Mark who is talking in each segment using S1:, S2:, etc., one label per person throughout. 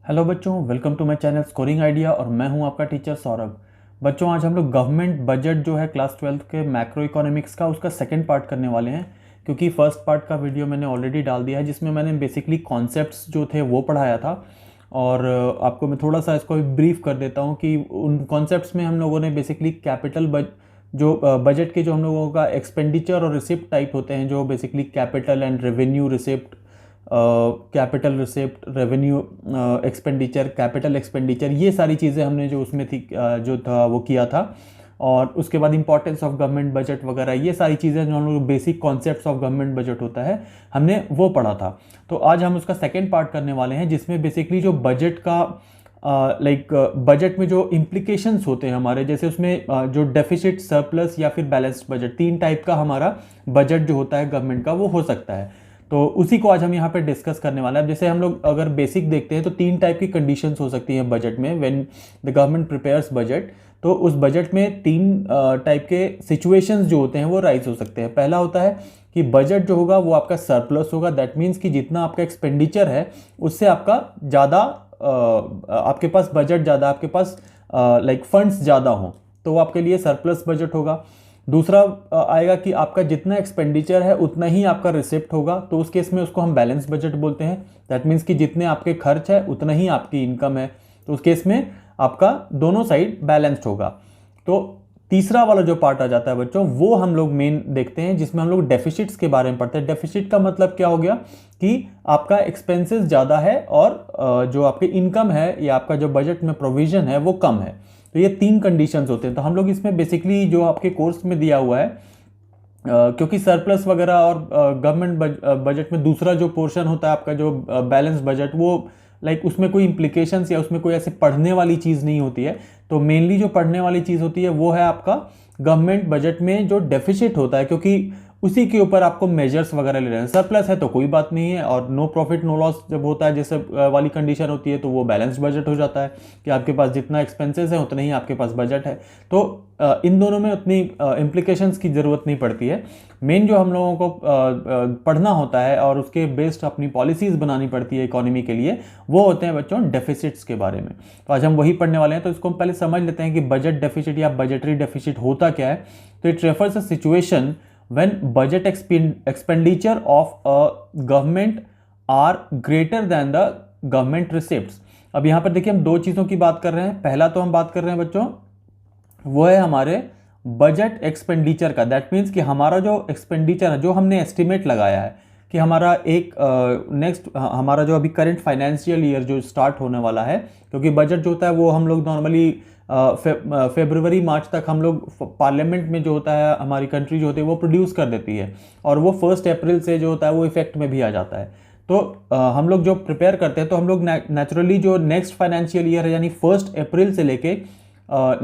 S1: Hello बच्चों, welcome to my channel Scoring Idea और मैं हूं आपका टीचर सौरभ। बच्चों, आज हम लोग गवर्नमेंट बजट जो है क्लास 12th के मैक्रो इकोनॉमिक्स का उसका सेकंड पार्ट करने वाले हैं, क्योंकि फर्स्ट पार्ट का वीडियो मैंने ऑलरेडी डाल दिया है जिसमें मैंने बेसिकली कॉन्सेप्ट्स जो थे वो पढ़ाया था। और आपको मैं थोड़ा सा इसको ब्रीफ कर देता हूँ कि उन कॉन्सेप्ट्स में हम लोगों ने बेसिकली बजट के जो हम लोगों का एक्सपेंडिचर और रिसिप्ट टाइप होते हैं, जो basically capital and revenue receipt, capital receipt, revenue expenditure, capital expenditure, ये सारी चीज़ें हमने जो उसमें थी जो था वो किया था। और उसके बाद इंपॉर्टेंस ऑफ गवर्नमेंट बजट वगैरह, ये सारी चीज़ें जो हम लोग basic concepts of government budget होता है हमने वो पढ़ा था। तो आज हम उसका सेकेंड पार्ट करने वाले हैं जिसमें बेसिकली जो बजट का बजट में जो इम्प्लीकेशंस होते हैं हमारे, जैसे उसमें जो डेफिसिट, सरप्लस या फिर बैलेंस्ड बजट, तीन टाइप का हमारा बजट जो होता है गवर्नमेंट का वो हो सकता है। तो उसी को आज हम यहाँ पे डिस्कस करने वाले हैं। जैसे हम लोग अगर बेसिक देखते हैं तो तीन टाइप की कंडीशंस हो सकती हैं बजट में। When the government prepares budget, तो उस बजट में तीन टाइप के सिचुएशंस जो होते हैं वो राइज हो सकते हैं। पहला होता है कि बजट जो होगा वो आपका सरप्लस होगा। दैट मीन्स कि जितना आपका एक्सपेंडिचर है उससे आपका ज़्यादा, आपके पास बजट ज़्यादा, आपके पास फंड्स ज़्यादा हों, तो वो आपके लिए सरप्लस बजट होगा। दूसरा आएगा कि आपका जितना एक्सपेंडिचर है उतना ही आपका रिसिप्ट होगा, तो उस केस में उसको हम बैलेंस बजट बोलते हैं। दैट मीन्स कि जितने आपके खर्च है उतना ही आपकी इनकम है, तो उस केस में आपका दोनों साइड बैलेंस्ड होगा। तो तीसरा वाला जो पार्ट आ जाता है बच्चों, वो हम लोग मेन देखते हैं जिसमें हम लोग डेफिसिट्स के बारे में पढ़ते हैं। डेफिसिट का मतलब क्या हो गया कि आपका एक्सपेंसेस ज़्यादा है और जो आपकी इनकम है या आपका जो बजट में प्रोविजन है वो कम है। तो ये तीन कंडीशंस होते हैं। तो हम लोग इसमें बेसिकली जो आपके कोर्स में दिया हुआ है, क्योंकि सरप्लस वगैरह और गवर्नमेंट बजट में दूसरा जो पोर्शन होता है आपका जो बैलेंस बजट, वो उसमें कोई इम्प्लीकेशंस या उसमें कोई ऐसे पढ़ने वाली चीज़ नहीं होती है। तो मेनली जो पढ़ने वाली चीज़ होती है वो है आपका गवर्नमेंट बजट में जो डेफिसिट होता है, क्योंकि उसी के ऊपर आपको मेजर्स वगैरह ले रहे हैं। सरप्लस है तो कोई बात नहीं है, और नो प्रॉफिट नो लॉस जब होता है जैसे वाली कंडीशन होती है तो वो बैलेंस बजट हो जाता है कि आपके पास जितना एक्सपेंसेस है उतना ही आपके पास बजट है। तो इन दोनों में उतनी इम्प्लीकेशंस की ज़रूरत नहीं पड़ती है। मेन जो हम लोगों को पढ़ना होता है और उसके बेस्ड अपनी पॉलिसीज़ बनानी पड़ती है इकोनॉमी के लिए, वो होते हैं बच्चों डेफिसिट्स के बारे में। तो आज हम वही पढ़ने वाले हैं। तो इसको हम पहले समझ लेते हैं कि बजट डेफिसिट या बजटरी डेफिसिट होता क्या है। तो it refers a situation when budget expenditure of a government are greater than the government receipts। अब यहाँ पर देखिए हम दो चीज़ों की बात कर रहे हैं। पहला तो हम बात कर रहे हैं बच्चों, वो है हमारे बजट एक्सपेंडिचर का। दैट मीन्स कि हमारा जो एक्सपेंडिचर है, जो हमने एस्टिमेट लगाया है कि हमारा एक हमारा जो अभी करंट फाइनेंशियल ईयर जो स्टार्ट होने वाला है, क्योंकि बजट जो होता है वो हम लोग नॉर्मली फेब्रुवरी मार्च तक हम लोग पार्लियामेंट में जो होता है, हमारी कंट्री जो होती है वो प्रोड्यूस कर देती है, और वो 1 अप्रैल से जो होता है वो इफेक्ट में भी आ जाता है। तो हम लोग जो प्रिपेयर करते हैं तो हम लोग नेचुरली जो नेक्स्ट फाइनेंशियल ईयर है यानी 1 अप्रैल से लेके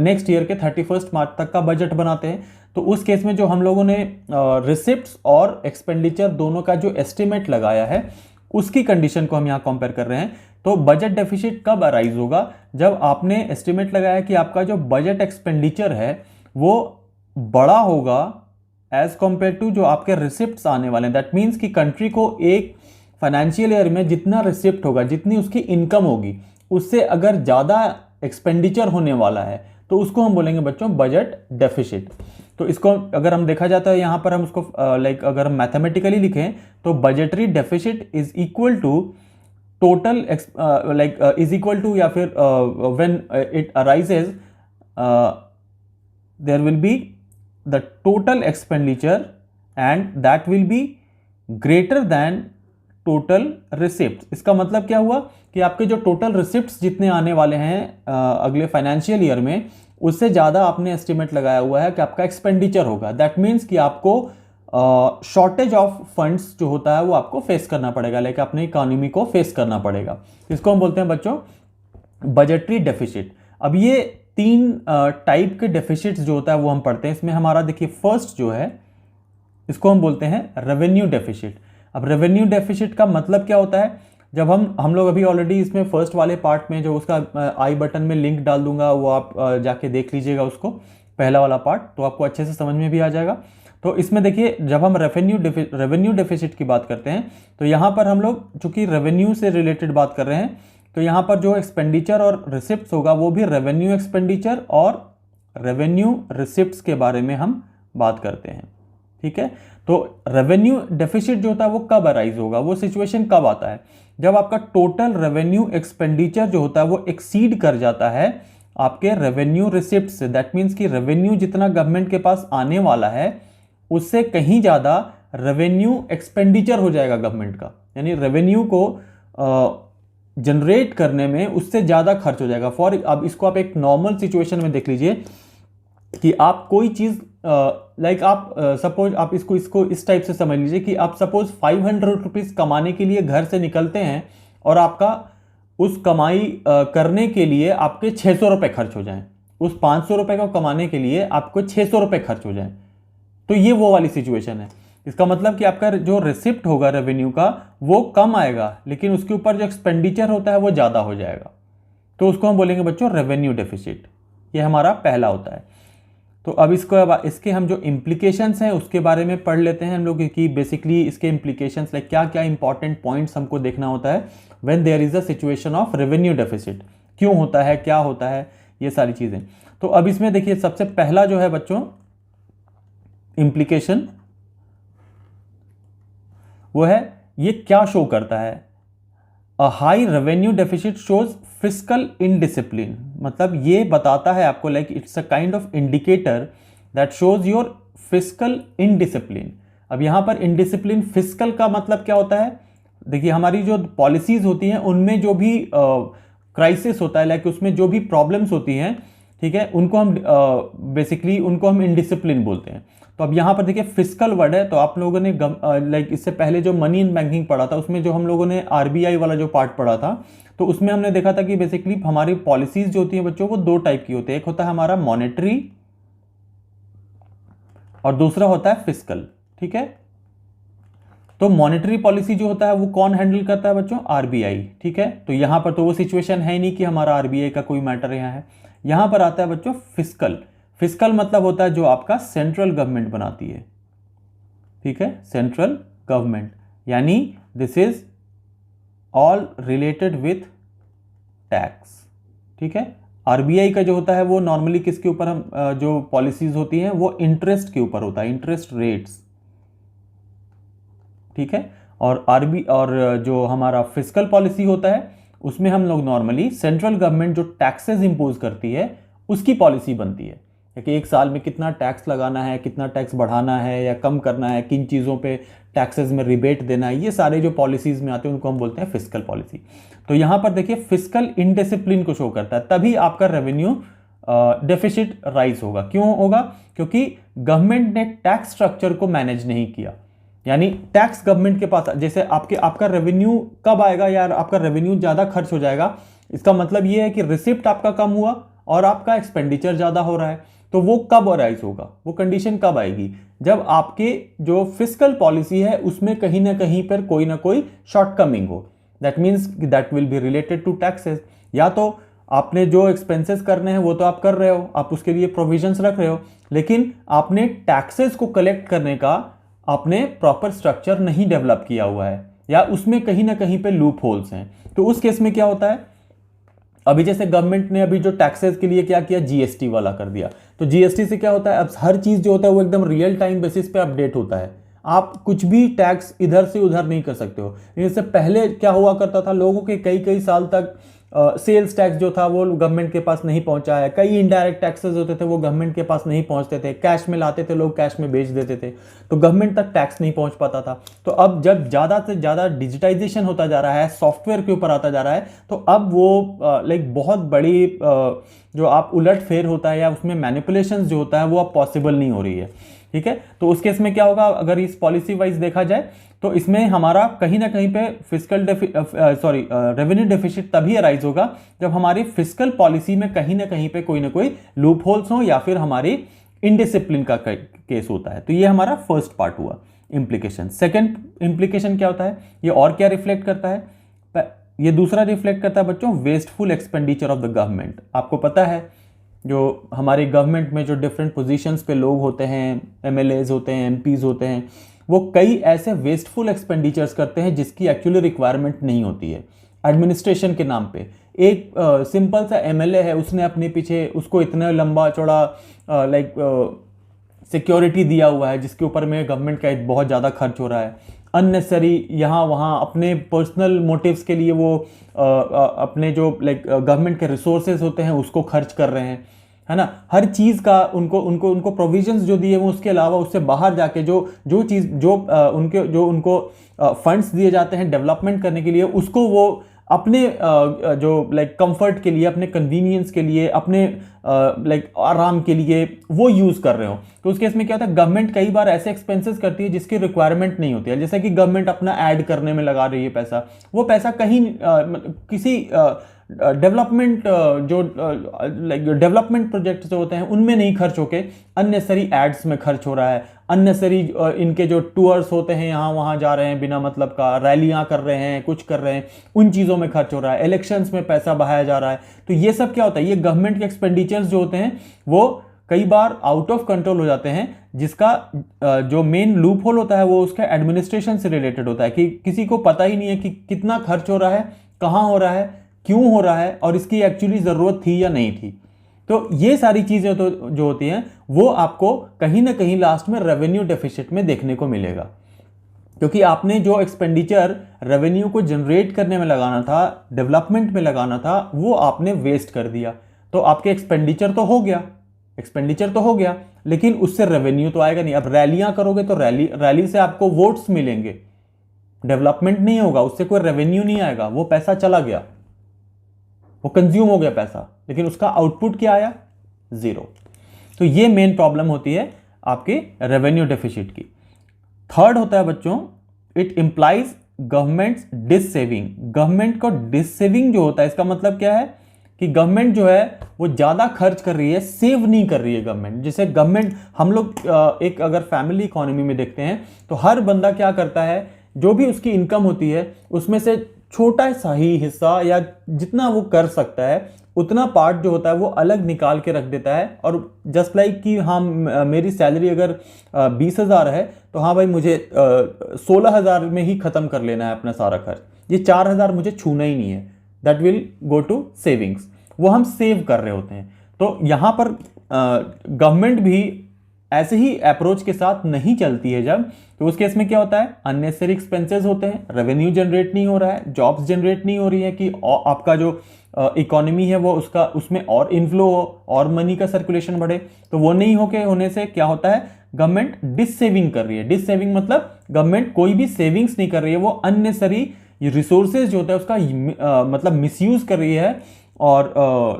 S1: नेक्स्ट ईयर के 31 मार्च तक का बजट बनाते हैं। तो उस केस में जो हम लोगों ने रिसिप्ट्स और एक्सपेंडिचर दोनों का जो एस्टिमेट लगाया है उसकी कंडीशन को हम यहाँ कंपेयर कर रहे हैं। तो बजट डेफिसिट कब अराइज होगा? जब आपने एस्टिमेट लगाया कि आपका जो बजट एक्सपेंडिचर है वो बड़ा होगा एज कंपेयर टू जो आपके रिसिप्ट्स आने वाले हैं। दैट मीन्स कि कंट्री को एक फाइनेंशियल ईयर में जितना रिसिप्ट होगा, जितनी उसकी इनकम होगी, उससे अगर ज़्यादा एक्सपेंडिचर होने वाला है तो उसको हम बोलेंगे बच्चों बजट डेफिसिट। तो इसको अगर हम देखा जाता है यहाँ पर हम उसको अगर हम मैथमेटिकली लिखें तो budgetary deficit is equal to total is equal to, या फिर when it arises there will be the total expenditure and that will be greater than total receipt. इसका मतलब क्या हुआ कि आपके जो टोटल रिसिप्ट्स जितने आने वाले हैं अगले फाइनेंशियल ईयर में, उससे ज़्यादा आपने एस्टिमेट लगाया हुआ है कि आपका एक्सपेंडिचर होगा। दैट मीन्स कि आपको शॉर्टेज ऑफ फंड्स जो होता है वो आपको फेस करना पड़ेगा, अपने इकोनॉमी को फेस करना पड़ेगा। इसको हम बोलते हैं बच्चों बजटरी डेफिसिट। अब ये तीन टाइप के डेफिसिट्स जो होता है वो हम पढ़ते हैं। इसमें हमारा देखिए फर्स्ट जो है इसको हम बोलते हैं रेवेन्यू डेफिसिट। अब रेवेन्यू डेफिसिट का मतलब क्या होता है? जब हम लोग अभी ऑलरेडी इसमें फर्स्ट वाले पार्ट में जो उसका आई बटन में लिंक डाल दूंगा, वो आप जाके देख लीजिएगा उसको, पहला वाला पार्ट, तो आपको अच्छे से समझ में भी आ जाएगा। तो इसमें देखिए जब हम रेवेन्यू डेफिसिट की बात करते हैं तो यहाँ पर हम लोग चूंकि रेवेन्यू से रिलेटेड बात कर रहे हैं, तो यहाँ पर जो एक्सपेंडिचर और रिसिप्ट्स होगा वो भी रेवेन्यू एक्सपेंडिचर और रेवेन्यू रिसिप्ट्स के बारे में हम बात करते हैं। ठीक है, तो रेवेन्यू डेफिसिट जो होता है वो कब अराइज होगा, वो सिचुएशन कब आता है, जब आपका टोटल रेवेन्यू एक्सपेंडिचर जो होता है वो एक्सीड कर जाता है आपके रेवेन्यू रिसिप्ट से। दैट मीन्स कि रेवेन्यू जितना गवर्नमेंट के पास आने वाला है उससे कहीं ज़्यादा रेवेन्यू एक्सपेंडिचर हो जाएगा गवर्नमेंट का, यानी रेवेन्यू को जनरेट करने में उससे ज़्यादा खर्च हो जाएगा। फॉर अब इसको आप एक नॉर्मल सिचुएशन में देख लीजिए कि आप कोई चीज़ लाइक आप सपोज आप इसको इस टाइप से समझ लीजिए कि आप सपोज 500 रुपीज़ कमाने के लिए घर से निकलते हैं और आपका उस कमाई करने के लिए आपके 600 रुपये खर्च हो जाएं, उस 500 रुपये को कमाने के लिए आपको 600 रुपये खर्च हो जाएं, तो ये वो वाली सिचुएशन है। इसका मतलब कि आपका जो रिसिप्ट होगा रेवेन्यू का वो कम आएगा, लेकिन उसके ऊपर जो एक्सपेंडिचर होता है वो ज़्यादा हो जाएगा, तो उसको हम बोलेंगे बच्चों रेवेन्यू डेफिसिट। ये हमारा पहला होता है। तो अब इसके हम जो इम्प्लीकेशंस हैं उसके बारे में पढ़ लेते हैं हम लोग कि बेसिकली इसके इम्प्लीकेशंस लाइक क्या क्या इंपॉर्टेंट पॉइंट्स हमको देखना होता है when there is a situation of revenue deficit, क्यों होता है, क्या होता है, ये सारी चीज़ें। तो अब इसमें देखिए सबसे पहला जो है बच्चों इम्प्लीकेशन वो है, ये क्या शो करता है, a high revenue deficit shows fiscal indiscipline, मतलब ये बताता है आपको like it's a kind of indicator that shows your fiscal indiscipline. अब यहाँ पर इनडिसिप्लिन फिस्कल का मतलब क्या होता है, देखिए हमारी जो पॉलिसीज होती हैं उनमें जो भी क्राइसिस होता है लाइक उसमें जो भी प्रॉब्लम्स होती हैं, ठीक है, उनको हम बेसिकली उनको हम इनडिसिप्लिन बोलते हैं। तो अब यहाँ पर देखिए फिस्कल वर्ड है, तो आप लोगों ने लाइक इससे पहले जो मनी इन बैंकिंग पढ़ा था उसमें जो हम लोगों ने आरबीआई वाला जो पार्ट पढ़ा था तो उसमें हमने देखा था कि बेसिकली हमारी पॉलिसीज जो होती हैं बच्चों वो दो टाइप की होती है, एक होता है हमारा मॉनेटरी और दूसरा होता है फिस्कल। ठीक है, तो मॉनेटरी पॉलिसी जो होता है वो कौन हैंडल करता है बच्चों, आरबीआई। ठीक है, तो यहां पर तो वो सिचुएशन है नहीं कि हमारा आरबीआई का कोई मैटर यहां है, यहां पर आता है बच्चों फिस्कल। फिस्कल मतलब होता है जो आपका सेंट्रल गवर्नमेंट बनाती है। ठीक है, सेंट्रल गवर्नमेंट, यानी this is all related with tax. ठीक है, आरबीआई का जो होता है वो नॉर्मली किसके ऊपर हम जो पॉलिसीज होती हैं वो इंटरेस्ट के ऊपर होता है, इंटरेस्ट रेट्स। ठीक है, और जो हमारा फिस्कल पॉलिसी होता है उसमें हम लोग नॉर्मली सेंट्रल गवर्नमेंट जो टैक्सेस इंपोज करती है उसकी पॉलिसी बनती है कि एक साल में कितना टैक्स लगाना है, कितना टैक्स बढ़ाना है या कम करना है, किन चीज़ों पे टैक्सेस में रिबेट देना है, ये सारे जो पॉलिसीज में आते हैं उनको हम बोलते हैं फिस्कल पॉलिसी। तो यहाँ पर देखिए फिस्कल इनडिसिप्लिन को शो करता है, तभी आपका रेवेन्यू डेफिसिट राइज होगा। क्यों होगा, क्योंकि गवर्नमेंट ने टैक्स स्ट्रक्चर को मैनेज नहीं किया, यानी टैक्स गवर्नमेंट के पास जैसे आपका रेवेन्यू कब आएगा यार, आपका रेवेन्यू ज़्यादा खर्च हो जाएगा, इसका मतलब ये है कि रिसिप्ट आपका कम हुआ और आपका एक्सपेंडिचर ज़्यादा हो रहा है, तो वो कब अराइज होगा, वो कंडीशन कब आएगी, जब आपके जो फिस्कल पॉलिसी है उसमें कहीं ना कहीं पर कोई ना कोई शॉर्टकमिंग हो। That means that will be related to taxes, या तो आपने जो एक्सपेंसेस करने हैं वो तो आप कर रहे हो, आप उसके लिए प्रोविजंस रख रहे हो, लेकिन आपने टैक्सेस को कलेक्ट करने का आपने प्रॉपर स्ट्रक्चर नहीं डेवलप किया हुआ है, या उसमें कहीं ना कहीं पे लूप होल्स हैं। तो उस केस में क्या होता है, अभी जैसे गवर्नमेंट ने अभी जो टैक्सेस के लिए क्या किया, जीएसटी वाला कर दिया। तो जीएसटी से क्या होता है, अब हर चीज़ जो होता है वो एकदम रियल टाइम बेसिस पे अपडेट होता है, आप कुछ भी टैक्स इधर से उधर नहीं कर सकते हो। इससे पहले क्या हुआ करता था, लोगों के कई कई साल तक सेल्स टैक्स जो था वो गवर्नमेंट के पास नहीं पहुंचा है, कई इनडायरेक्ट टैक्सेस होते थे वो गवर्नमेंट के पास नहीं पहुंचते थे, कैश में लाते थे लोग, कैश में बेच देते थे, तो गवर्नमेंट तक टैक्स नहीं पहुंच पाता था। तो अब जब ज़्यादा से ज़्यादा डिजिटाइजेशन होता जा रहा है, सॉफ्टवेयर के ऊपर आता जा रहा है, तो अब वो लाइक बहुत बड़ी जो आप उलट फेर होता है या उसमें मैनिपुलेशन जो होता है वो अब पॉसिबल नहीं हो रही है। ठीक है, तो उस केस में क्या होगा, अगर इस पॉलिसी वाइज देखा जाए तो इसमें हमारा कहीं ना कहीं पे रेवेन्यू डेफिसिट तभी अराइज होगा जब हमारी फिस्कल पॉलिसी में कहीं ना कहीं पे कोई ना कोई लूप होल्स हो या फिर हमारी इनडिसिप्लिन का केस होता है। तो ये हमारा फर्स्ट पार्ट हुआ इम्प्लीकेशन। सेकेंड इम्प्लीकेशन क्या होता है, ये और क्या रिफ्लेक्ट करता है, ये दूसरा रिफ्लेक्ट करता है बच्चों wasteful expenditure of the government. आपको पता है जो हमारे गवर्नमेंट में जो डिफरेंट पोजीशंस पे लोग होते हैं, एमएलएज होते हैं, एमपीज होते हैं, वो कई ऐसे वेस्टफुल एक्सपेंडिचर्स करते हैं जिसकी एक्चुअली रिक्वायरमेंट नहीं होती है। एडमिनिस्ट्रेशन के नाम पे। एक सिंपल सा एमएलए है, उसने अपने पीछे उसको इतना लंबा चौड़ा लाइक सिक्योरिटी दिया हुआ है जिसके ऊपर में गवर्नमेंट का एक बहुत ज़्यादा खर्च हो रहा है, अननेसेसरी यहाँ वहाँ अपने पर्सनल मोटिव्स के लिए वो अपने जो लाइक गवर्नमेंट के रिसोर्सेज होते हैं उसको खर्च कर रहे हैं, है ना। हर चीज़ का उनको उनको उनको प्रोविजंस जो दिए वो, उसके अलावा उससे बाहर जाके जो उनको फंड्स दिए जाते हैं डेवलपमेंट करने के लिए, उसको वो अपने जो लाइक कंफर्ट के लिए, अपने कन्वीनियंस के लिए, अपने लाइक आराम के लिए वो यूज़ कर रहे हो। तो उस केस में क्या होता है, गवर्नमेंट कई बार ऐसे एक्सपेंसेस करती है जिसकी रिक्वायरमेंट नहीं होती है। जैसे कि गवर्नमेंट अपना ऐड करने में लगा रही है पैसा, वो पैसा कहीं किसी डेवलपमेंट जो लाइक डेवलपमेंट प्रोजेक्ट जो होते हैं उनमें नहीं खर्च होके अननेसरी एड्स में खर्च हो रहा है। अननेसरी इनके जो टूर्स होते हैं, यहाँ वहाँ जा रहे हैं बिना मतलब का, रैलियाँ कर रहे हैं, कुछ कर रहे हैं, उन चीज़ों में खर्च हो रहा है। इलेक्शंस में पैसा बहाया जा रहा है। तो ये सब क्या होता है, ये गवर्नमेंट के एक्सपेंडिचर्स जो होते हैं वो कई बार आउट ऑफ कंट्रोल हो जाते हैं, जिसका जो मेन लूप होल होता है वो उसका एडमिनिस्ट्रेशन से रिलेटेड होता है कि किसी को पता ही नहीं है कि कितना खर्च हो रहा है, कहाँ हो रहा है, क्यों हो रहा है और इसकी एक्चुअली ज़रूरत थी या नहीं थी। तो ये सारी चीज़ें तो जो होती हैं वो आपको कहीं ना कहीं लास्ट में रेवेन्यू डेफिसिट में देखने को मिलेगा, क्योंकि आपने जो एक्सपेंडिचर रेवेन्यू को जनरेट करने में लगाना था, डेवलपमेंट में लगाना था, वो आपने वेस्ट कर दिया। तो आपके एक्सपेंडिचर तो हो गया, लेकिन उससे रेवेन्यू तो आएगा नहीं। अब रैलियां करोगे तो रैली से आपको वोट्स मिलेंगे, डेवलपमेंट नहीं होगा, उससे कोई रेवेन्यू नहीं आएगा, वो पैसा चला गया, वो कंज्यूम हो गया पैसा, लेकिन उसका आउटपुट क्या आया, जीरो। तो ये मेन प्रॉब्लम होती है आपके रेवेन्यू डेफिसिट की। थर्ड होता है बच्चों, इट इंप्लाइज गवर्नमेंट डिससेविंग। गवर्नमेंट को डिससेविंग जो होता है, इसका मतलब क्या है कि गवर्नमेंट जो है वो ज्यादा खर्च कर रही है, सेव नहीं कर रही है गवर्नमेंट। जैसे गवर्नमेंट, हम लोग एक अगर फैमिली इकोनॉमी में देखते हैं तो हर बंदा क्या करता है, जो भी उसकी इनकम होती है उसमें से छोटा सा ही हिस्सा या जितना वो कर सकता है उतना पार्ट जो होता है वो अलग निकाल के रख देता है। और जस्ट लाइक कि हाँ, मेरी सैलरी अगर 20,000 है तो हाँ भाई मुझे 16,000 में ही ख़त्म कर लेना है अपना सारा खर्च, ये 4,000 मुझे छूना ही नहीं है, that will go to savings, वो हम सेव कर रहे होते हैं। तो यहाँ पर गवर्नमेंट भी ऐसे ही अप्रोच के साथ नहीं चलती है जब, तो उस केस में क्या होता है, अननेसेसरी एक्सपेंसेस होते हैं, रेवेन्यू जनरेट नहीं हो रहा है, जॉब्स जनरेट नहीं हो रही है कि आपका जो इकोनॉमी है वो उसमें और इनफ्लो हो और मनी का सर्कुलेशन बढ़े। तो वो नहीं होने से क्या होता है, गवर्नमेंट डिससेविंग कर रही है। डिससेविंग मतलब गवर्नमेंट कोई भी सेविंग्स नहीं कर रही है, वो अननेसेसरी रिसोर्सेज जो होता है उसका मतलब मिसयूज कर रही है और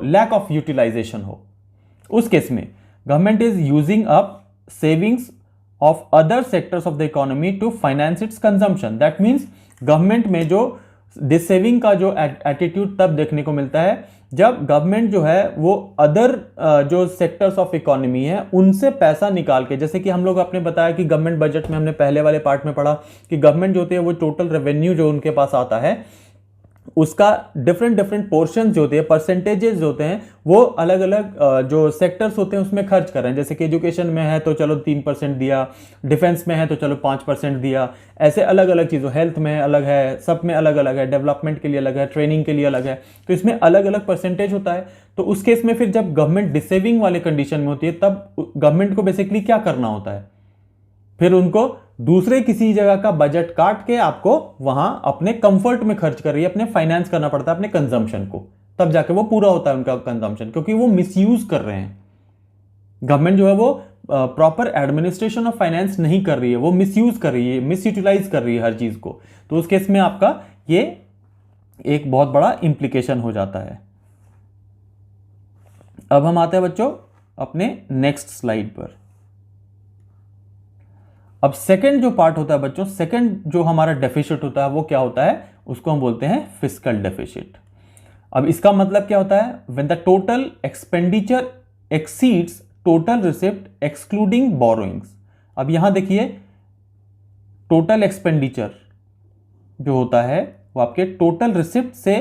S1: लैक ऑफ यूटिलाइजेशन हो। उस केस में government is using up savings of other sectors of the economy to finance its consumption. That means government में जो डिसेविंग का जो एटीट्यूड तब देखने को मिलता है जब गवर्नमेंट जो है वो अदर जो सेक्टर्स ऑफ इकोनॉमी है उनसे पैसा निकाल के, जैसे कि हम लोग आपने बताया कि गवर्नमेंट बजट में हमने पहले वाले पार्ट में पढ़ा कि गवर्नमेंट जो होती है वो टोटल रेवेन्यू जो उनके पास आता है उसका डिफरेंट पोर्शन जो होते हैं, परसेंटेजेस जो होते हैं वो अलग अलग जो सेक्टर्स होते हैं उसमें खर्च कर रहे हैं। जैसे कि एजुकेशन में है तो चलो 3% दिया, डिफेंस में है तो चलो 5% दिया, ऐसे अलग अलग चीज़ों, हेल्थ में अलग है, सब में अलग अलग है, डेवलपमेंट के लिए अलग है, ट्रेनिंग के लिए अलग है, तो इसमें अलग अलग परसेंटेज होता है। तो उस केस में फिर जब गवर्नमेंट डिसेविंग वाले कंडीशन में होती है तब गवर्नमेंट को बेसिकली क्या करना होता है, फिर उनको दूसरे किसी जगह का बजट काट के आपको वहां अपने कंफर्ट में खर्च कर रही है, अपने फाइनेंस करना पड़ता है अपने कंजम्पशन को, तब जाके वो पूरा होता है उनका कंजम्पशन, क्योंकि वो मिसयूज कर रहे हैं। गवर्नमेंट जो है वो प्रॉपर एडमिनिस्ट्रेशन ऑफ फाइनेंस नहीं कर रही है, वो मिसयूज कर रही है, मिसयूटिलाइज कर रही है हर चीज को। तो उस केस में आपका ये एक बहुत बड़ा इंप्लीकेशन हो जाता है। अब हम आते हैं बच्चों अपने नेक्स्ट स्लाइड पर। अब सेकंड जो पार्ट होता है बच्चों, सेकंड जो हमारा डेफिसिट होता है वो क्या होता है, उसको हम बोलते हैं फिस्कल डेफिसिट। अब इसका मतलब क्या होता है, when the total expenditure exceeds total receipt excluding borrowings. अब यहां देखिए टोटल एक्सपेंडिचर जो होता है वो आपके टोटल रिसिप्ट से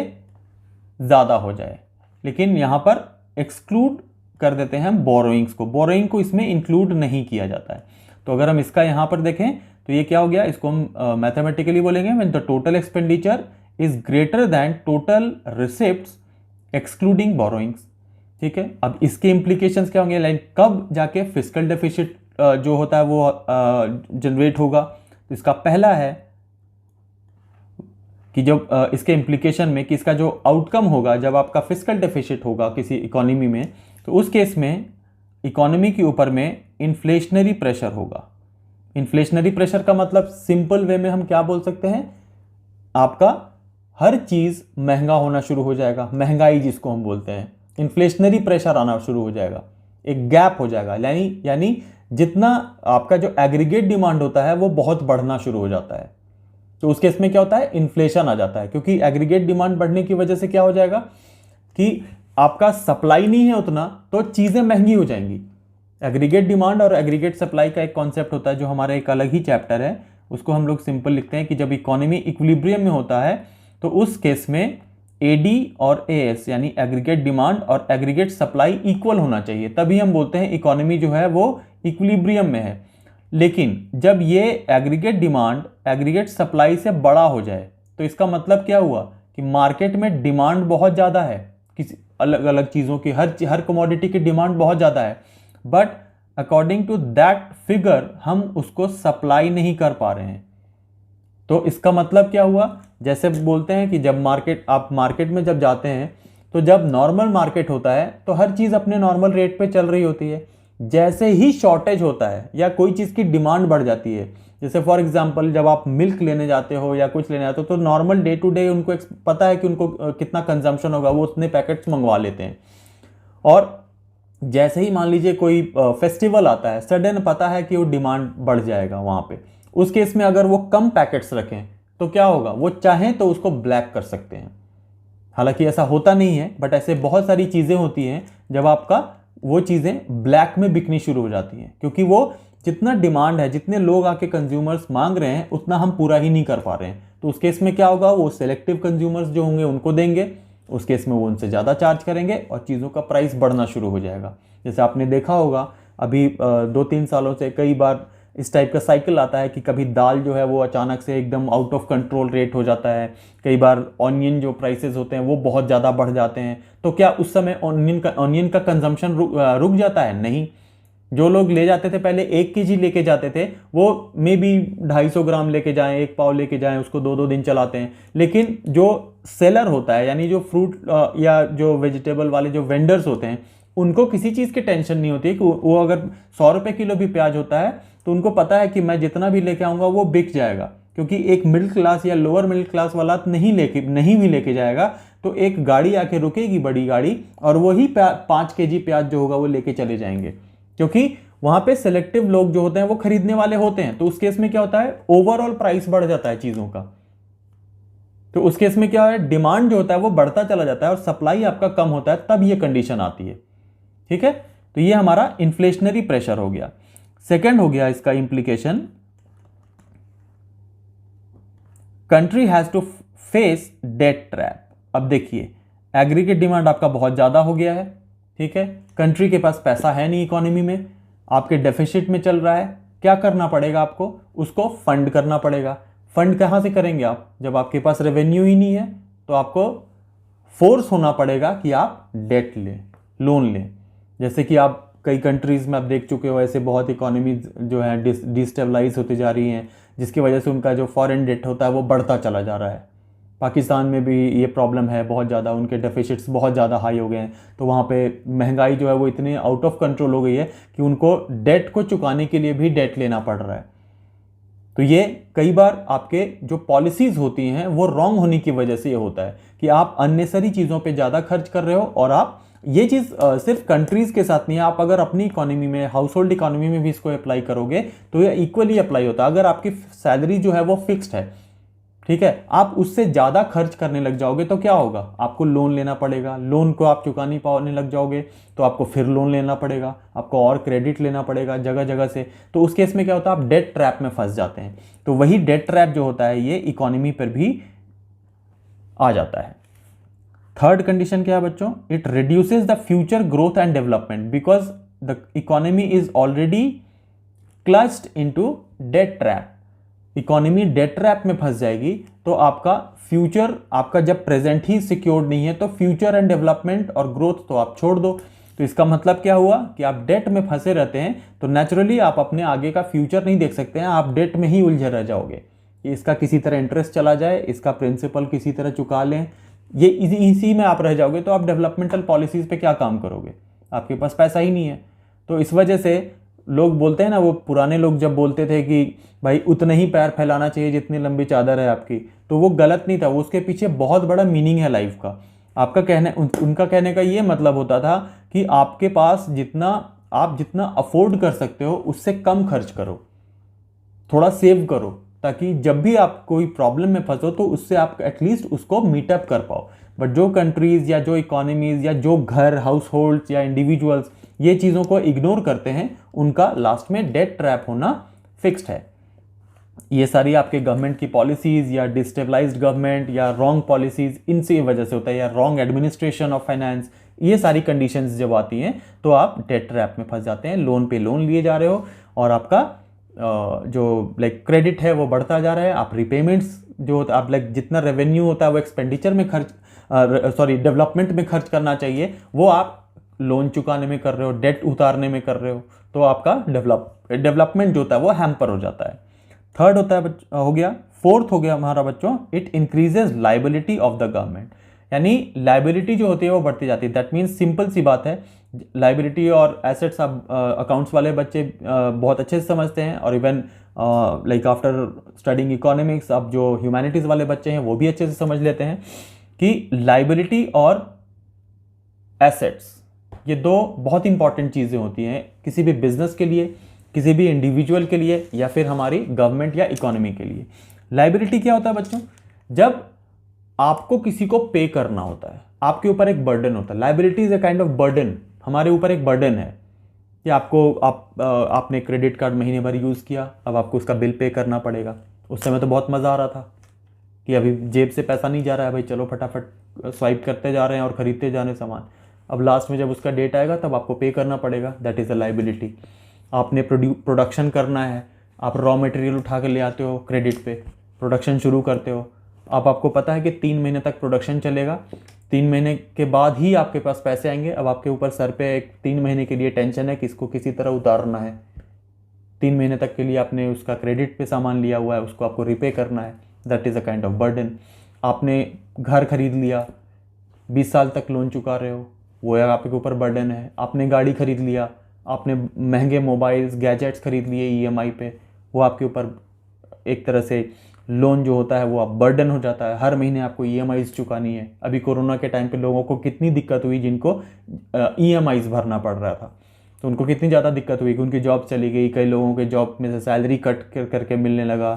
S1: ज्यादा हो जाए, लेकिन यहां पर एक्सक्लूड कर देते हैं हम बोरोइंग्स को, बोरोइंग को इसमें इंक्लूड नहीं किया जाता है। तो अगर हम इसका यहां पर देखें तो ये क्या हो गया, इसको हम मैथमेटिकली बोलेंगे when the total expenditure is greater than total receipts excluding borrowings. ठीक है, अब इसके इम्प्लीकेशंस क्या होंगे, लाइक कब जाके फिस्कल डेफिसिट जो होता है वो जनरेट होगा। तो इसका पहला है कि जब इसके इम्प्लीकेशन में कि इसका जो आउटकम होगा जब आपका फिस्कल डेफिसिट होगा किसी इकोनॉमी में, तो उस केस में इकोनॉमी के ऊपर में इन्फ्लेशनरी प्रेशर होगा। इन्फ्लेशनरी प्रेशर का मतलब सिंपल वे में हम क्या बोल सकते हैं, आपका हर चीज महंगा होना शुरू हो जाएगा, महंगाई जिसको हम बोलते हैं, इन्फ्लेशनरी प्रेशर आना शुरू हो जाएगा, एक गैप हो जाएगा, यानी जितना आपका जो एग्रीगेट डिमांड होता है वो बहुत बढ़ना शुरू हो जाता है। तो उस केस में क्या होता है, इन्फ्लेशन आ जाता है, क्योंकि एग्रीगेट डिमांड बढ़ने की वजह से क्या हो जाएगा कि आपका सप्लाई नहीं है उतना, तो चीजें महंगी हो जाएंगी। एग्रीगेट डिमांड और एग्रीगेट सप्लाई का एक कॉन्सेप्ट होता है जो हमारा एक अलग ही चैप्टर है, उसको हम लोग सिंपल लिखते हैं कि जब इकोनॉमी इक्विलिब्रियम में होता है तो उस केस में एडी और एएस यानी एग्रीगेट डिमांड और एग्रीगेट सप्लाई इक्वल होना चाहिए, तभी हम बोलते हैं इकोनॉमी जो है वो इक्विलिब्रियम में है। लेकिन जब ये एग्रीगेट डिमांड एग्रीगेट सप्लाई से बड़ा हो जाए तो इसका मतलब क्या हुआ कि मार्केट में डिमांड बहुत ज़्यादा है, किसी अलग अलग चीज़ों की, हर कमोडिटी की डिमांड बहुत ज़्यादा है, but according to that figure हम उसको सप्लाई नहीं कर पा रहे हैं। तो इसका मतलब क्या हुआ, जैसे बोलते हैं कि जब आप मार्केट में जब जाते हैं तो जब नॉर्मल मार्केट होता है तो हर चीज़ अपने नॉर्मल रेट पे चल रही होती है। जैसे ही शॉर्टेज होता है या कोई चीज़ की डिमांड बढ़ जाती है, जैसे फॉर एग्जांपल जब आप मिल्क लेने जाते हो या कुछ लेने जाते हो तो नॉर्मल डे टू डे उनको पता है कि उनको कितना कंजम्पशन होगा, वो उतने पैकेट्स मंगवा लेते हैं। और जैसे ही मान लीजिए कोई फेस्टिवल आता है, सडन पता है कि वो डिमांड बढ़ जाएगा वहाँ पे, उस केस में अगर वो कम पैकेट्स रखें तो क्या होगा, वो चाहें तो उसको ब्लैक कर सकते हैं। हालांकि ऐसा होता नहीं है, बट ऐसे बहुत सारी चीज़ें होती हैं जब आपका वो चीज़ें ब्लैक में बिकनी शुरू हो जाती हैं, क्योंकि वो जितना डिमांड है, जितने लोग आके कंज्यूमर्स मांग रहे हैं उतना हम पूरा ही नहीं कर पा रहे हैं। तो उस केस में क्या होगा, वो सेलेक्टिव कंज्यूमर्स जो होंगे उनको देंगे, उस केस में वो उनसे ज़्यादा चार्ज करेंगे और चीज़ों का प्राइस बढ़ना शुरू हो जाएगा। जैसे आपने देखा होगा अभी 2-3 सालों से कई बार इस टाइप का साइकिल आता है कि कभी दाल जो है वो अचानक से एकदम आउट ऑफ कंट्रोल रेट हो जाता है, कई बार ऑनियन जो प्राइसेस होते हैं वो बहुत ज़्यादा बढ़ जाते हैं। तो क्या उस समय ऑनियन का कंजम्पशन रुक जाता है? नहीं। जो लोग ले जाते थे पहले 1 kg लेके जाते थे, वो मे बी 250 ग्राम लेके जाएं, 1 पाव लेके जाएं, उसको 2-2 दिन चलाते हैं। लेकिन जो सेलर होता है यानी जो फ्रूट या जो वेजिटेबल वाले जो वेंडर्स होते हैं, उनको किसी चीज़ की टेंशन नहीं होती कि वो अगर 100 रुपये किलो भी प्याज होता है तो उनको पता है कि मैं जितना भी लेके आऊँगा वो बिक जाएगा, क्योंकि एक मिडिल क्लास या लोअर मिडिल क्लास वाला नहीं भी लेके जाएगा, तो एक गाड़ी आके रुकेगी, बड़ी गाड़ी, और वही 5 kg प्याज जो होगा वो लेके चले जाएंगे, क्योंकि वहां पे सेलेक्टिव लोग जो होते हैं वो खरीदने वाले होते हैं। तो उस केस में क्या होता है, ओवरऑल प्राइस बढ़ जाता है चीजों का। तो उस केस में क्या है, डिमांड जो होता है वो बढ़ता चला जाता है और सप्लाई आपका कम होता है, तब ये कंडीशन आती है। ठीक है, तो ये हमारा इन्फ्लेशनरी प्रेशर हो गया। सेकेंड हो गया इसका implication, country has to face debt trap. अब देखिए, एग्रीगेट डिमांड आपका बहुत ज्यादा हो गया है, ठीक है, कंट्री के पास पैसा है नहीं, इकोनॉमी में आपके डेफिसिट में चल रहा है, क्या करना पड़ेगा आपको, उसको फंड करना पड़ेगा। फंड कहां से करेंगे आप, जब आपके पास रेवेन्यू ही नहीं है तो आपको फोर्स होना पड़ेगा कि आप डेट लें, लोन लें। जैसे कि आप कई कंट्रीज में आप देख चुके हो, ऐसे बहुत इकोनॉमी जो है डिस्टेबलाइज होती जा रही हैं, जिसकी वजह से उनका जो फॉरेन डेट होता है वो बढ़ता चला जा रहा है। पाकिस्तान में भी ये प्रॉब्लम है बहुत ज़्यादा, उनके डेफिसिट्स बहुत ज़्यादा हाई हो गए हैं, तो वहाँ पे महंगाई जो है वो इतनी आउट ऑफ कंट्रोल हो गई है कि उनको डेट को चुकाने के लिए भी डेट लेना पड़ रहा है। तो ये कई बार आपके जो पॉलिसीज़ होती हैं वो रॉन्ग होने की वजह से ये होता है कि आप अननेसरी चीज़ों पे ज़्यादा खर्च कर रहे हो। और आप ये चीज़ सिर्फ कंट्रीज़ के साथ नहीं है, आप अगर अपनी इकोनॉमी में, हाउस होल्ड इकोनॉमी में भी इसको अप्लाई करोगे तो ये इक्वली अप्लाई होता है। अगर आपकी सैलरी जो है वो फिक्स्ड है, ठीक है, आप उससे ज़्यादा खर्च करने लग जाओगे तो क्या होगा, आपको लोन लेना पड़ेगा, लोन को आप चुका नहीं पाने लग जाओगे तो आपको फिर लोन लेना पड़ेगा, आपको और क्रेडिट लेना पड़ेगा जगह जगह से। तो उस केस में क्या होता है, आप डेट ट्रैप में फंस जाते हैं। तो वही डेट ट्रैप जो होता है ये इकोनॉमी पर भी आ जाता है। थर्ड कंडीशन क्या है बच्चों, it reduces the future growth and development because the economy is already clutched into debt trap. Economy debt trap में फंस जाएगी तो आपका फ्यूचर, आपका जब प्रेजेंट ही सिक्योर्ड नहीं है तो फ्यूचर एंड डेवलपमेंट और ग्रोथ तो आप छोड़ दो। तो इसका मतलब क्या हुआ कि आप डेट में फंसे रहते हैं तो नेचुरली आप अपने आगे का फ्यूचर नहीं देख सकते हैं, आप डेट में ही उलझे रह जाओगे। इसका किसी तरह इंटरेस्ट चला जाए, इसका प्रिंसिपल किसी तरह चुका लें, ये इसी में आप रह जाओगे, तो आप डेवलपमेंटल पॉलिसीज़ पे क्या काम करोगे, आपके पास पैसा ही नहीं है। तो इस वजह से लोग बोलते हैं ना, वो पुराने लोग जब बोलते थे कि भाई उतने ही पैर फैलाना चाहिए जितनी लंबी चादर है आपकी, तो वो गलत नहीं था, वो उसके पीछे बहुत बड़ा मीनिंग है लाइफ का। आपका कहने उनका कहने का ये मतलब होता था कि आपके पास आप जितना अफोर्ड कर सकते हो उससे कम खर्च करो, थोड़ा सेव करो, ताकि जब भी आप कोई प्रॉब्लम में फंसो तो उससे आप एटलीस्ट उसको मीटअप कर पाओ। बट जो कंट्रीज़ या जो इकोनॉमीज़ या जो घर, हाउस होल्ड्स या इंडिविजुअल्स ये चीज़ों को इग्नोर करते हैं, उनका लास्ट में डेट ट्रैप होना फिक्स्ड है। ये सारी आपके गवर्नमेंट की पॉलिसीज़ या डिस्टेबलाइज्ड गवर्नमेंट या रॉन्ग पॉलिसीज़, इनसे वजह से होता है, या रॉन्ग एडमिनिस्ट्रेशन ऑफ फाइनेंस, ये सारी कंडीशंस जब आती हैं तो आप डेट ट्रैप में फंस जाते हैं। लोन पे लोन लिए जा रहे हो और आपका जो क्रेडिट है वो बढ़ता जा रहा है, आप रिपेमेंट्स जो होता है, आप जितना रेवेन्यू होता है वो एक्सपेंडिचर में डेवलपमेंट में खर्च करना चाहिए, वो आप लोन चुकाने में कर रहे हो, डेट उतारने में कर रहे हो, तो आपका डेवलपमेंट जो होता है वो हैम्पर हो जाता है। थर्ड होता है हो गया। फोर्थ हो गया हमारा बच्चों, it increases liability of the government, यानी लाइबिलिटी जो होती है वो बढ़ती जाती है। दैट मीन्स सिंपल सी बात है, लाइबिलिटी और एसेट्स आप अकाउंट्स वाले बच्चे बहुत अच्छे से समझते हैं, और इवन आफ्टर स्टडिंग इकोनॉमिक्स अब जो ह्यूमैनिटीज़ वाले बच्चे हैं वो भी अच्छे से समझ लेते हैं कि लाइबिलिटी और एसेट्स ये दो बहुत इंपॉर्टेंट चीज़ें होती हैं किसी भी बिजनेस के लिए, किसी भी इंडिविजुअल के लिए, या फिर हमारी गवर्नमेंट या इकोनॉमी के लिए। लाइबिलिटी क्या होता है बच्चों? जब आपको किसी को पे करना होता है, आपके ऊपर एक बर्डन होता है। Liability is a kind of burden, हमारे ऊपर एक बर्डन है कि आपने क्रेडिट कार्ड महीने भर यूज़ किया, अब आपको उसका बिल पे करना पड़ेगा। उस समय तो बहुत मज़ा आ रहा था कि अभी जेब से पैसा नहीं जा रहा है भाई, चलो फटाफट स्वाइप करते जा रहे हैं और ख़रीदते जा रहे हैं सामान। अब लास्ट में जब उसका डेट आएगा तब आपको पे करना पड़ेगा, दैट इज़ अ लाइबिलिटी। आपने प्रोडक्शन करना है, आप रॉ मटेरियल उठा के ले आते हो क्रेडिट पे, प्रोडक्शन शुरू करते हो, अब आपको पता है कि 3 महीने तक प्रोडक्शन चलेगा, 3 महीने के बाद ही आपके पास पैसे आएंगे। अब आपके ऊपर सर पे एक 3 महीने के लिए टेंशन है कि इसको किसी तरह उतारना है। 3 महीने तक के लिए आपने उसका क्रेडिट पे सामान लिया हुआ है, उसको आपको रिपे करना है, that is a kind of burden. आपने घर खरीद लिया, 20 साल तक लोन चुका रहे हो, वो आपके ऊपर बर्डन है। आपने गाड़ी खरीद लिया, आपने महंगे मोबाइल्स गैजेट्स खरीद लिए ईएमआई पे, वो आपके ऊपर एक तरह से लोन जो होता है वो अब बर्डन हो जाता है। हर महीने आपको ईएमआईज चुकानी है। अभी कोरोना के टाइम पे लोगों को कितनी दिक्कत हुई, जिनको ईएमआईज भरना पड़ रहा था, तो उनको कितनी ज़्यादा दिक्कत हुई कि उनकी जॉब चली गई, कई लोगों के जॉब में से सैलरी कट करके मिलने लगा।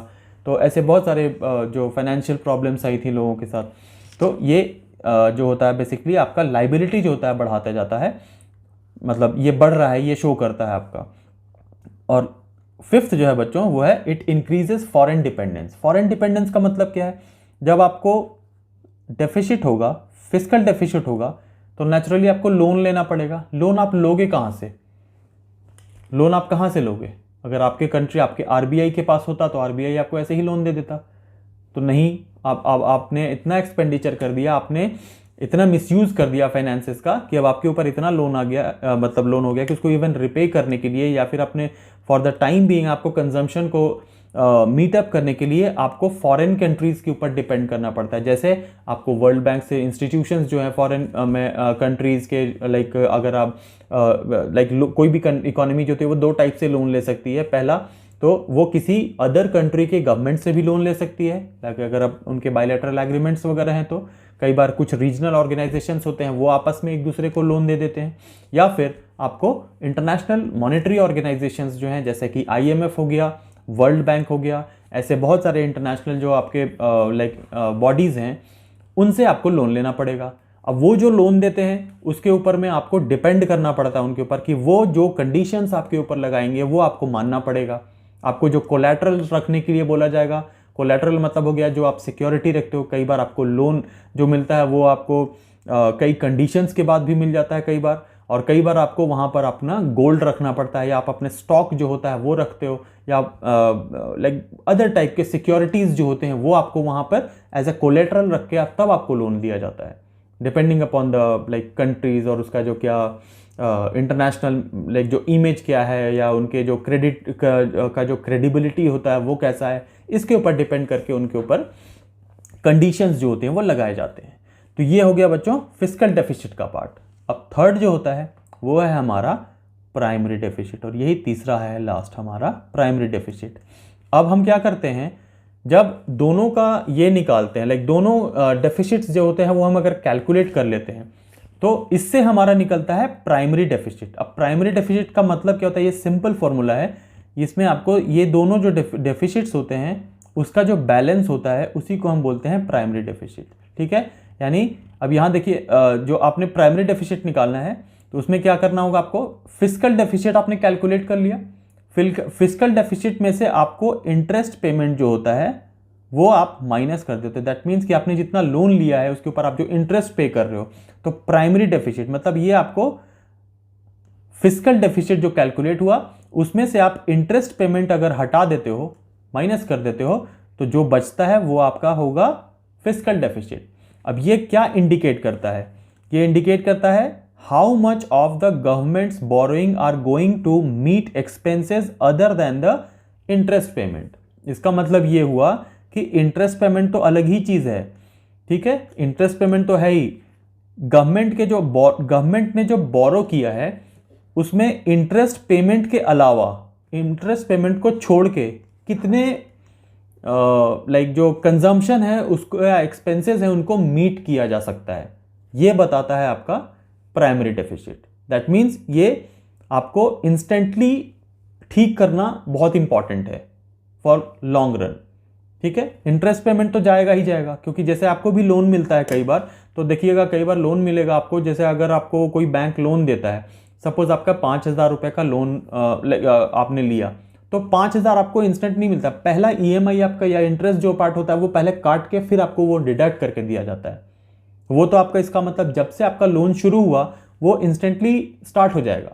S1: तो ऐसे बहुत सारे जो फाइनेंशियल प्रॉब्लम्स आई थी लोगों के साथ। तो ये जो होता है बेसिकली आपका लाइबिलिटी जो होता है बढ़ाता जाता है, मतलब ये बढ़ रहा है, ये शो करता है आपका। और फिफ्थ जो है बच्चों वो है it increases foreign dependence. Foreign dependence का मतलब क्या है? जब आपको डेफिसिट होगा, फिस्कल डेफिसिट होगा, तो नेचुरली आपको लोन लेना पड़ेगा। लोन आप लोगे कहाँ से? लोन आप कहाँ से लोगे? अगर आपके कंट्री आपके आरबीआई के पास होता तो आरबीआई आपको ऐसे ही लोन दे देता, तो नहीं। आपने इतना एक्सपेंडिचर कर दिया, आपने इतना मिसयूज कर दिया फाइनेंसेस का कि अब आपके ऊपर इतना लोन आ गया, मतलब लोन हो गया कि उसको इवन रिपे करने के लिए या फिर अपने फॉर द टाइम बीइंग आपको कंजम्पशन को मीटअप करने के लिए आपको फॉरेन कंट्रीज़ के ऊपर डिपेंड करना पड़ता है। जैसे आपको वर्ल्ड बैंक से इंस्टीट्यूशंस जो हैं फॉरेन में कंट्रीज़ के, अगर आप कोई भी इकोनॉमी जो होती है वो 2 टाइप से लोन ले सकती है। पहला तो वो किसी अदर कंट्री के गवर्नमेंट से भी लोन ले सकती है, अगर अब उनके बायलैटरल एग्रीमेंट्स वगैरह हैं तो। कई बार कुछ रीजनल ऑर्गेनाइजेशंस होते हैं वो आपस में एक दूसरे को लोन दे देते हैं। या फिर आपको इंटरनेशनल मॉनेटरी ऑर्गेनाइजेशंस जो हैं, जैसे कि आईएमएफ हो गया, वर्ल्ड बैंक हो गया, ऐसे बहुत सारे इंटरनेशनल जो आपके बॉडीज़ हैं, उनसे आपको लोन लेना पड़ेगा। अब वो जो लोन देते हैं उसके ऊपर में आपको डिपेंड करना पड़ता है उनके ऊपर कि वो जो कंडीशंस आपके ऊपर लगाएंगे वो आपको मानना पड़ेगा। आपको जो कोलैटरल रखने के लिए बोला जाएगा, कोलैटरल मतलब हो गया जो आप सिक्योरिटी रखते हो। कई बार आपको लोन जो मिलता है वो आपको कई कंडीशंस के बाद भी मिल जाता है कई बार, और कई बार आपको वहाँ पर अपना गोल्ड रखना पड़ता है, या आप अपने स्टॉक जो होता है वो रखते हो, या लाइक अदर टाइप के सिक्योरिटीज़ जो होते हैं वो आपको वहाँ पर एज अ कोलेटरल रख के तब आपको लोन दिया जाता है, depending upon the like countries और उसका जो क्या इंटरनेशनल लाइक जो इमेज क्या है या उनके जो क्रेडिट का जो क्रेडिबिलिटी होता है वो कैसा है, इसके ऊपर डिपेंड करके उनके ऊपर कंडीशंस जो होते हैं वो लगाए जाते हैं। तो ये हो गया बच्चों फिस्कल डेफिसिट का पार्ट। अब थर्ड जो होता है वो है हमारा प्राइमरी डेफिसिट, और यही तीसरा है लास्ट हमारा प्राइमरी डेफिसिट। अब हम क्या करते हैं, जब दोनों का ये निकालते हैं, लाइक दोनों डेफिसिट्स जो होते हैं वो हम अगर कैलकुलेट कर लेते हैं तो इससे हमारा निकलता है प्राइमरी डेफिसिट। अब प्राइमरी डेफिसिट का मतलब क्या होता है, ये सिंपल फॉर्मूला है, इसमें आपको ये दोनों जो डेफिसिट्स होते हैं उसका जो बैलेंस होता है उसी को हम बोलते हैं प्राइमरी डेफिसिट। ठीक है, यानी अब यहाँ देखिए जो आपने प्राइमरी डेफिसिट निकालना है तो उसमें क्या करना होगा, आपको फिस्कल डेफिसिट आपने कैलकुलेट कर लिया, फिस्कल डेफिसिट में से आपको इंटरेस्ट पेमेंट जो होता है वो आप माइनस कर देते हो। दैट मीन्स कि आपने जितना लोन लिया है उसके ऊपर आप जो इंटरेस्ट पे कर रहे हो, तो प्राइमरी डेफिसिट मतलब ये आपको फिस्कल डेफिसिट जो कैलकुलेट हुआ उसमें से आप इंटरेस्ट पेमेंट अगर हटा देते हो, माइनस कर देते हो, तो जो बचता है वो आपका होगा फिस्कल डेफिसिट। अब ये क्या इंडिकेट करता है, ये इंडिकेट करता है how much of the government's borrowing are going to meet expenses other than the interest payment. इसका मतलब ये हुआ कि इंटरेस्ट पेमेंट तो अलग ही चीज है, ठीक है, इंटरेस्ट पेमेंट तो है ही, गवर्नमेंट ने जो बोरो किया है उसमें इंटरेस्ट पेमेंट के अलावा, इंटरेस्ट पेमेंट को छोड़ के कितने लाइक जो कंजम्पशन है उसको या एक्सपेंसेस है उनको मीट किया जा सकता है, ये बताता है आपका प्राइमरी डेफिसिट। दैट मीन्स ये आपको इंस्टेंटली ठीक करना बहुत इंपॉर्टेंट है फॉर लॉन्ग रन। ठीक है, इंटरेस्ट पेमेंट तो जाएगा ही जाएगा, क्योंकि जैसे आपको भी लोन मिलता है कई बार, तो देखिएगा कई बार लोन मिलेगा आपको, जैसे अगर आपको कोई बैंक लोन देता है, सपोज आपका 5,000 रुपये का लोन आपने लिया, तो 5,000 आपको इंस्टेंट नहीं मिलता, पहला ईएमआई आपका या इंटरेस्ट जो पार्ट होता है वो पहले काट के फिर आपको वो डिडक्ट करके दिया जाता है। वो तो आपका इसका मतलब जब से आपका लोन शुरू हुआ वो इंस्टेंटली स्टार्ट हो जाएगा,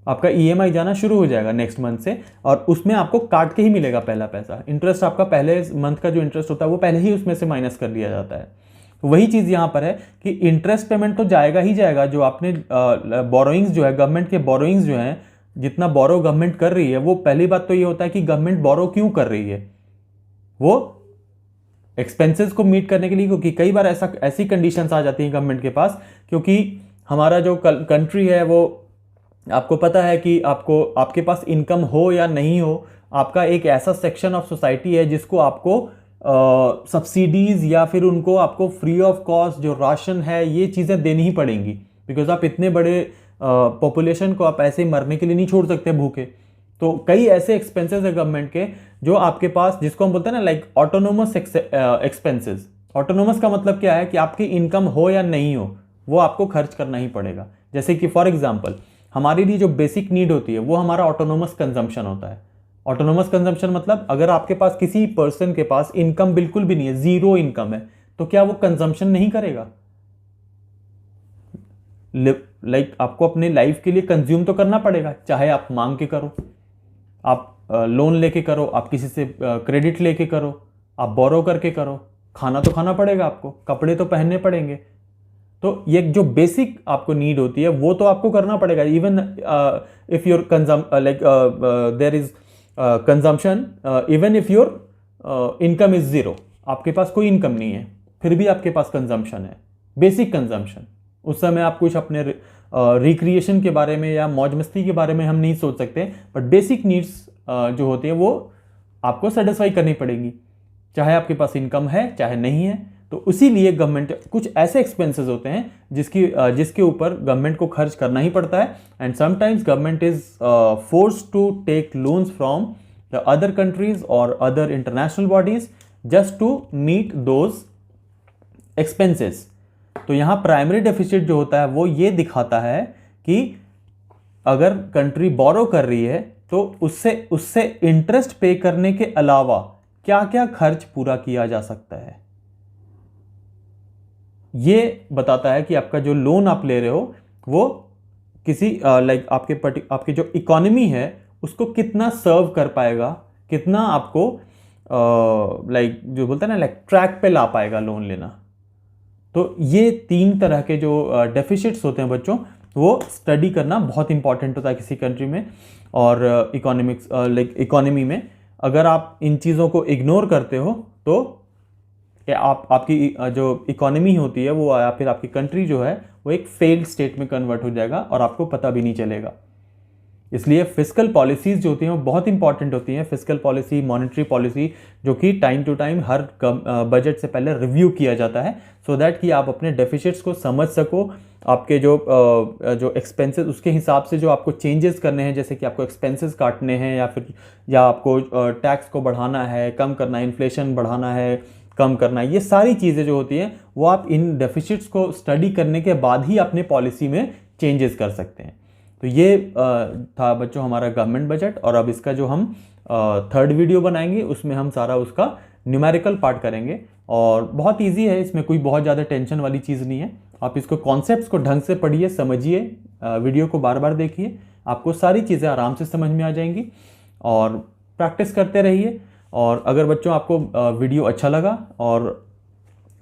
S1: आपका ईएमआई जाना शुरू हो जाएगा नेक्स्ट मंथ से, और उसमें आपको काट के ही मिलेगा पहला पैसा। इंटरेस्ट आपका पहले मंथ का जो इंटरेस्ट होता है वो पहले ही उसमें से माइनस कर लिया जाता है। तो वही चीज़ यहाँ पर है कि इंटरेस्ट पेमेंट तो जाएगा ही जाएगा, जो आपने बोरोइंग्स जो है, गवर्नमेंट के बोरोइंग्स जो हैं, जितना बोरो गवर्नमेंट कर रही है, वो पहली बात तो ये होता है कि गवर्नमेंट बोरो क्यों कर रही है, वो एक्सपेंसेस को मीट करने के लिए, क्योंकि कई बार ऐसी कंडीशंस आ जाती हैं गवर्नमेंट के पास, क्योंकि हमारा जो कंट्री है वो आपको पता है कि आपके पास इनकम हो या नहीं हो, आपका एक ऐसा सेक्शन ऑफ सोसाइटी है जिसको आपको सब्सिडीज या फिर उनको आपको फ्री ऑफ कॉस्ट जो राशन है ये चीज़ें देनी ही पड़ेंगी, बिकॉज आप इतने बड़े पॉपुलेशन को आप ऐसे ही मरने के लिए नहीं छोड़ सकते भूखे। तो कई ऐसे एक्सपेंसेस है गवर्नमेंट के जो आपके पास, जिसको हम बोलते हैं ना लाइक ऑटोनोमस एक्सपेंसेस। ऑटोनोमस का मतलब क्या है कि आपकी इनकम हो या नहीं हो वो आपको खर्च करना ही पड़ेगा। जैसे कि फॉर एग्जाम्पल हमारे लिए जो बेसिक नीड होती है वो हमारा ऑटोनोमस कंजम्पशन होता है। ऑटोनोमस कंजम्पशन मतलब अगर आपके पास किसी पर्सन के पास इनकम बिल्कुल भी नहीं है, जीरो इनकम है, तो क्या वो कंजम्पशन नहीं करेगा? लाइक आपको अपने लाइफ के लिए कंज्यूम तो करना पड़ेगा, चाहे आप मांग के करो, आप लोन लेके करो, आप किसी से क्रेडिट लेके करो, आप बोरो करके करो, खाना तो खाना पड़ेगा आपको, कपड़े तो पहनने पड़ेंगे। तो ये जो बेसिक आपको नीड होती है वो तो आपको करना पड़ेगा। Even if your like there is consumption, even if your income is zero, आपके पास कोई इनकम नहीं है फिर भी आपके पास कंजम्पशन है, बेसिक कंजम्पशन। उस समय आप कुछ अपने रिक्रिएशन के बारे में या मौज मस्ती के बारे में हम नहीं सोच सकते, बट बेसिक नीड्स जो होती है वो आपको सेटिस्फाई करनी पड़ेगी, चाहे आपके पास इनकम है चाहे नहीं है। तो इसीलिए गवर्नमेंट कुछ ऐसे एक्सपेंसेस होते हैं जिसके ऊपर गवर्नमेंट को खर्च करना ही पड़ता है। And sometimes government is forced to take loans from the other countries और other international bodies just to meet those expenses. तो यहाँ प्राइमरी डेफिसिट जो होता है वो ये दिखाता है कि अगर कंट्री बोरो कर रही है तो उससे इंटरेस्ट पे करने के अलावा क्या क्या खर्च पूरा किया जा सकता है, ये बताता है कि आपका जो लोन आप ले रहे हो वो किसी लाइक आपके जो इकोनॉमी है उसको कितना सर्व कर पाएगा, कितना आपको लाइक जो बोलते हैं ना लाइक ट्रैक पे ला पाएगा लोन लेना। तो ये 3 तरह के जो डेफिसिट्स होते हैं बच्चों, वो स्टडी करना बहुत इंपॉर्टेंट होता है किसी कंट्री में और इकोनॉमिक्स लाइक इकोनॉमी में। अगर आप इन चीज़ों को इग्नोर करते हो तो आपकी जो इकोनॉमी होती है वो या फिर आपकी कंट्री जो है वो एक फेल्ड स्टेट में कन्वर्ट हो जाएगा और आपको पता भी नहीं चलेगा। इसलिए फिस्कल पॉलिसीज़ जो होती हैं वो बहुत इंपॉर्टेंट होती हैं। फिस्कल पॉलिसी, मॉनेटरी पॉलिसी, जो कि टाइम टू टाइम हर बजट से पहले रिव्यू किया जाता है, सो दैट कि आप अपने डेफिसिट्स को समझ सको। आपके जो एक्सपेंसेस, उसके हिसाब से जो आपको चेंजेस करने हैं, जैसे कि आपको एक्सपेंसेस काटने हैं या आपको टैक्स को बढ़ाना है, कम करना है, इन्फ्लेशन बढ़ाना है, कम करना है, ये सारी चीज़ें जो होती हैं वो आप इन डेफिसिट्स को स्टडी करने के बाद ही अपने पॉलिसी में चेंजेस कर सकते हैं। तो ये था बच्चों हमारा गवर्नमेंट बजट। और अब इसका जो हम 3rd वीडियो बनाएंगे उसमें हम सारा उसका न्यूमेरिकल पार्ट करेंगे और बहुत इजी है, इसमें कोई बहुत ज़्यादा टेंशन वाली चीज़ नहीं है। आप इसको कॉन्सेप्ट्स को ढंग से पढ़िए, समझिए, वीडियो को बार बार देखिए, आपको सारी चीज़ें आराम से समझ में आ जाएंगी और प्रैक्टिस करते रहिए। और अगर बच्चों आपको वीडियो अच्छा लगा और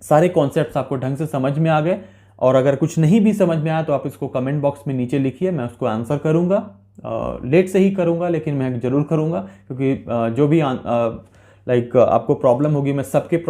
S1: सारे कॉन्सेप्ट्स आपको ढंग से समझ में आ गए और अगर कुछ नहीं भी समझ में आया तो आप इसको कमेंट बॉक्स में नीचे लिखिए, मैं उसको आंसर करूँगा। लेट से ही करूँगा लेकिन मैं ज़रूर करूँगा, क्योंकि जो भी लाइक आपको प्रॉब्लम होगी, मैं सबके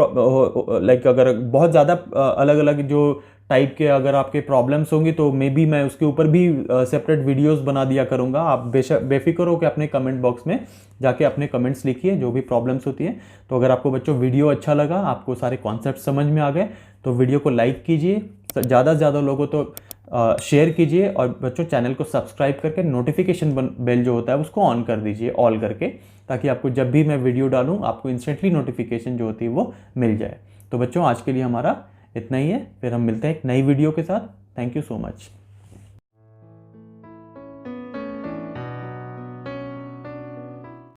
S1: लाइक अगर बहुत ज़्यादा अलग अलग जो टाइप के अगर आपके प्रॉब्लम्स होंगी तो मे बी मैं उसके ऊपर भी सेपरेट वीडियोस बना दिया करूँगा। आप बेफिक्र हो कि अपने कमेंट बॉक्स में जाके अपने कमेंट्स लिखिए जो भी प्रॉब्लम्स होती है। तो अगर आपको बच्चों वीडियो अच्छा लगा, आपको सारे कॉन्सेप्ट समझ में आ गए, तो वीडियो को लाइक कीजिए, ज़्यादा से ज़्यादा लोगों तो शेयर कीजिए और बच्चों चैनल को सब्सक्राइब करके नोटिफिकेशन बेल जो होता है उसको ऑन कर दीजिए, ऑल करके, ताकि आपको जब भी मैं वीडियो डालूँ आपको इंस्टेंटली नोटिफिकेशन जो होती है वो मिल जाए। तो बच्चों आज के लिए हमारा इतना ही है, फिर हम मिलते हैं एक नई वीडियो के साथ। Thank you so much.